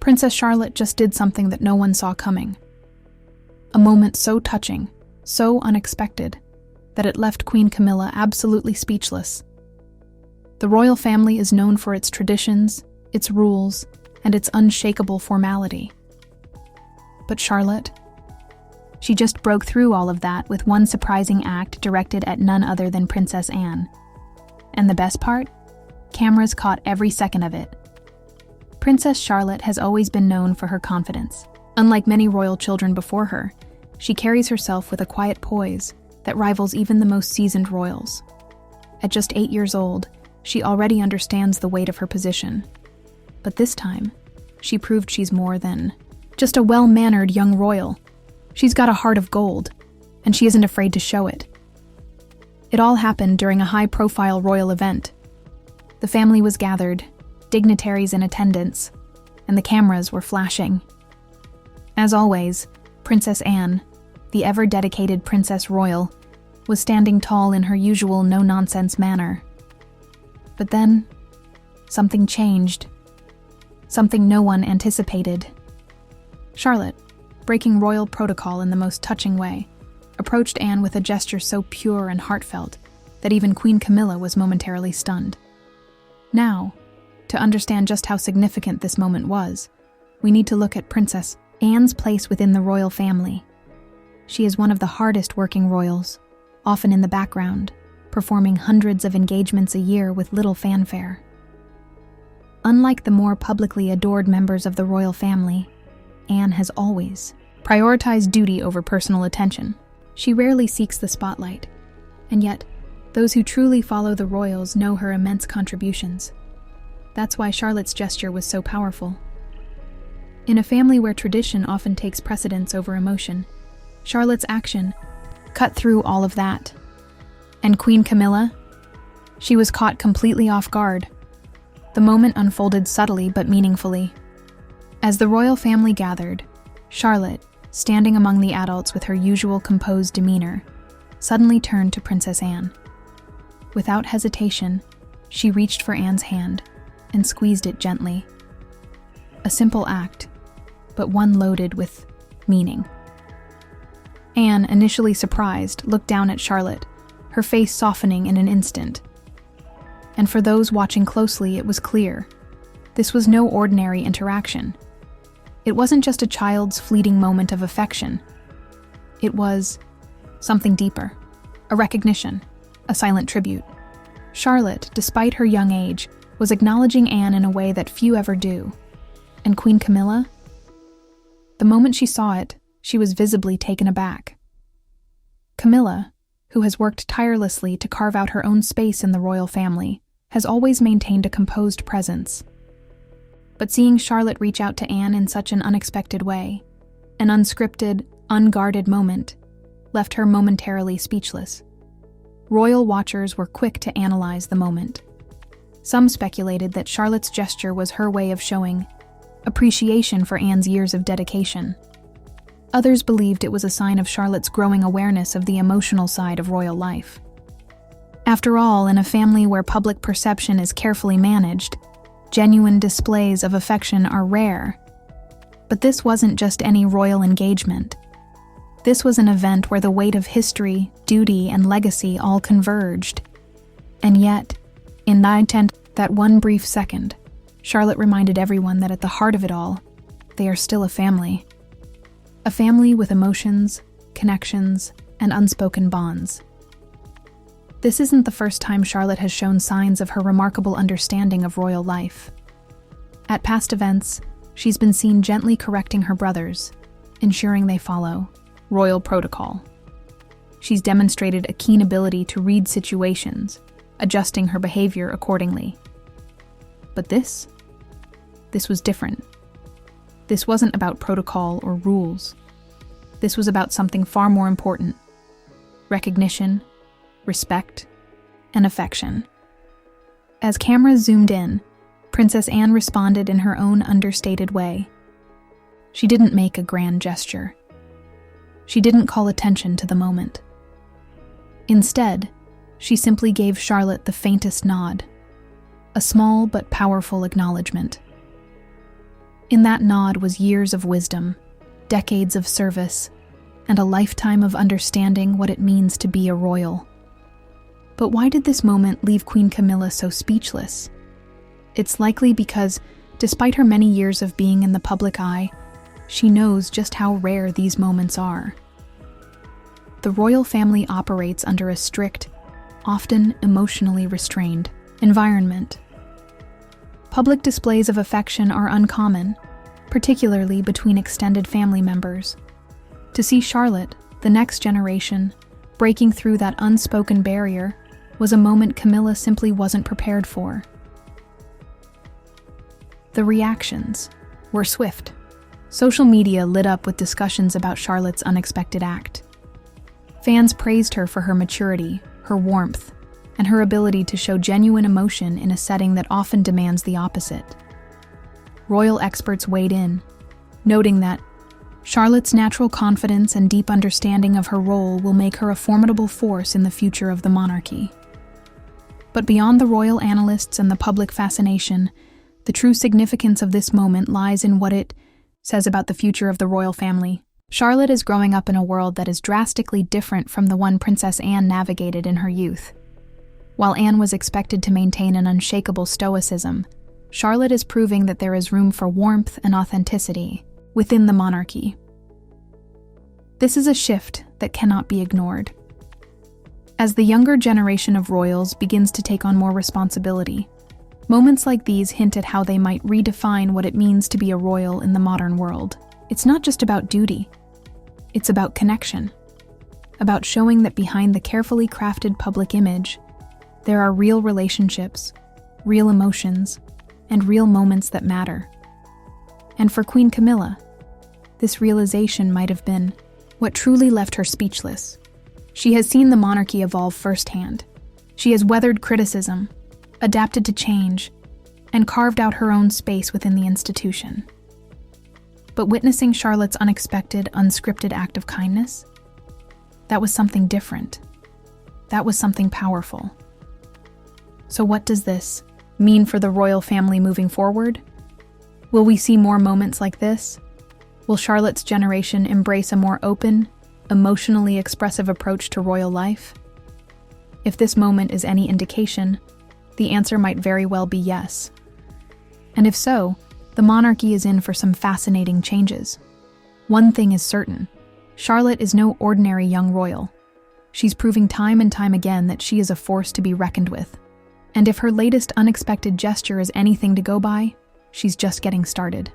Princess Charlotte just did something that no one saw coming. A moment so touching, so unexpected, that it left Queen Camilla absolutely speechless. The royal family is known for its traditions, its rules, and its unshakable formality. But Charlotte? She just broke through all of that with one surprising act directed at none other than Princess Anne. And the best part? Cameras caught every second of it. Princess Charlotte has always been known for her confidence. Unlike many royal children before her, she carries herself with a quiet poise that rivals even the most seasoned royals. At just 8 years old, she already understands the weight of her position. But this time, she proved she's more than just a well-mannered young royal. She's got a heart of gold, and she isn't afraid to show it. It all happened during a high-profile royal event. The family was gathered, dignitaries in attendance, and the cameras were flashing. As always, Princess Anne, the ever-dedicated Princess Royal, was standing tall in her usual no-nonsense manner. But then, something changed. Something no one anticipated. Charlotte, breaking royal protocol in the most touching way, approached Anne with a gesture so pure and heartfelt that even Queen Camilla was momentarily stunned. Now, to understand just how significant this moment was, we need to look at Princess Anne's place within the royal family. She is one of the hardest working royals, often in the background, performing hundreds of engagements a year with little fanfare. Unlike the more publicly adored members of the royal family, Anne has always prioritized duty over personal attention. She rarely seeks the spotlight, and yet, those who truly follow the royals know her immense contributions. That's why Charlotte's gesture was so powerful. In a family where tradition often takes precedence over emotion, Charlotte's action cut through all of that. And Queen Camilla? She was caught completely off guard. The moment unfolded subtly but meaningfully. As the royal family gathered, Charlotte, standing among the adults with her usual composed demeanor, suddenly turned to Princess Anne. Without hesitation, she reached for Anne's hand and squeezed it gently. A simple act, but one loaded with meaning. Anne, initially surprised, looked down at Charlotte, her face softening in an instant. And for those watching closely, it was clear. This was no ordinary interaction. It wasn't just a child's fleeting moment of affection. It was something deeper, a recognition, a silent tribute. Charlotte, despite her young age, was acknowledging Anne in a way that few ever do. And Queen Camilla? The moment she saw it, she was visibly taken aback. Camilla, who has worked tirelessly to carve out her own space in the royal family, has always maintained a composed presence. But seeing Charlotte reach out to Anne in such an unexpected way, an unscripted, unguarded moment, left her momentarily speechless. Royal watchers were quick to analyze the moment. Some speculated that Charlotte's gesture was her way of showing appreciation for Anne's years of dedication. Others believed it was a sign of Charlotte's growing awareness of the emotional side of royal life. After all, in a family where public perception is carefully managed, genuine displays of affection are rare. But this wasn't just any royal engagement. This was an event where the weight of history, duty, and legacy all converged. And yet, in that one brief second, Charlotte reminded everyone that at the heart of it all, they are still a family. A family with emotions, connections, and unspoken bonds. This isn't the first time Charlotte has shown signs of her remarkable understanding of royal life. At past events, she's been seen gently correcting her brothers, ensuring they follow royal protocol. She's demonstrated a keen ability to read situations, adjusting her behavior accordingly. But this was different. This wasn't about protocol or rules. This was about something far more important: recognition, respect, and affection. As cameras zoomed in, Princess Anne responded in her own understated way. She didn't make a grand gesture. She didn't call attention to the moment. Instead, she simply gave Charlotte the faintest nod, a small but powerful acknowledgement. In that nod was years of wisdom, decades of service, and a lifetime of understanding what it means to be a royal. But why did this moment leave Queen Camilla so speechless? It's likely because, despite her many years of being in the public eye, she knows just how rare these moments are. The royal family operates under a strict, often emotionally restrained, environment. Public displays of affection are uncommon, particularly between extended family members. To see Charlotte, the next generation, breaking through that unspoken barrier was a moment Camilla simply wasn't prepared for. The reactions were swift. Social media lit up with discussions about Charlotte's unexpected act. Fans praised her for her maturity, her warmth, and her ability to show genuine emotion in a setting that often demands the opposite. Royal experts weighed in, noting that Charlotte's natural confidence and deep understanding of her role will make her a formidable force in the future of the monarchy. But beyond the royal analysts and the public fascination, the true significance of this moment lies in what it says about the future of the royal family. Charlotte is growing up in a world that is drastically different from the one Princess Anne navigated in her youth. While Anne was expected to maintain an unshakable stoicism, Charlotte is proving that there is room for warmth and authenticity within the monarchy. This is a shift that cannot be ignored. As the younger generation of royals begins to take on more responsibility, moments like these hint at how they might redefine what it means to be a royal in the modern world. It's not just about duty. It's about connection, about showing that behind the carefully crafted public image, there are real relationships, real emotions, and real moments that matter. And for Queen Camilla, this realization might have been what truly left her speechless. She has seen the monarchy evolve firsthand. She has weathered criticism, adapted to change, and carved out her own space within the institution. But witnessing Charlotte's unexpected, unscripted act of kindness, that was something different. That was something powerful. So what does this mean for the royal family moving forward? Will we see more moments like this? Will Charlotte's generation embrace a more open, emotionally expressive approach to royal life? If this moment is any indication, the answer might very well be yes. And if so, the monarchy is in for some fascinating changes. One thing is certain: Charlotte is no ordinary young royal. She's proving time and time again that she is a force to be reckoned with. And if her latest unexpected gesture is anything to go by, she's just getting started.